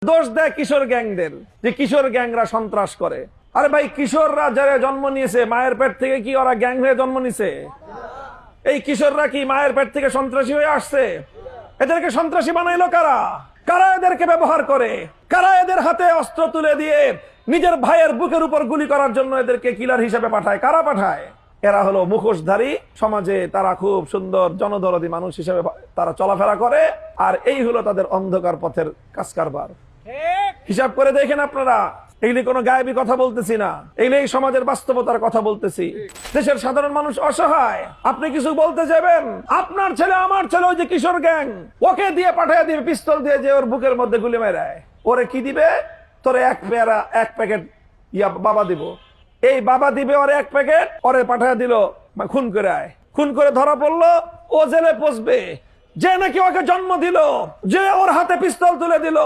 দোষ দেয় কিশোর গ্যাংদের, যে কিশোর গ্যাংরা সন্ত্রাস করে। আরে ভাই, কিশোররা যারা জন্ম নিয়েছে মায়ের পেট থেকে, কি ওরা গ্যাং হয়ে জন্ম নিছে? এই কিশোররা কি মায়ের পেট থেকে সন্ত্রাসী হয়ে আসছে? এদেরকে সন্ত্রাসী বানাইলো কারা? কারা এদেরকে ব্যবহার করে? কারা এদের হাতে অস্ত্র তুলে দিয়ে নিজের ভাইয়ের বুকের উপর গুলি করার জন্য এদেরকে কিলার হিসেবে পাঠায়? কারা পাঠায়? এরা হলো মুখোশধারী। সমাজে তারা খুব সুন্দর জনদরদী মানুষ হিসেবে তারা চলাফেরা করে, আর এই হলো তাদের অন্ধকার পথের কাজ কারবার। হিসাব করে দেখেন আপনারা, এগুলি কোনো গায়েবী কথা বলতেছি না, এগুলি এই সমাজের বাস্তবতার কথা বলতেছি। দেশের সাধারণ মানুষ অসহায়। আপনি কিছু বলতে যাবেন, আপনার ছেলে আমার ছেলে ওই যে কিশোর গ্যাং, ওকে দিয়ে পাঠিয়ে দিবে পিস্তল দিয়ে, যে ওর বুকের মধ্যে গুলি মেরায়। ওরে কি দিবে? তোরে এক প্যাকেট বাবা দিব। এই বাবা দিবে ওরে এক প্যাকেট, ওরে পাঠিয়ে দিল খুন করে আয়। খুন করে ধরা পড়লো, ও জেলে পচবে। যে নাকি ওকে জন্ম দিল, যে ওর হাতে পিস্তল তুলে দিল,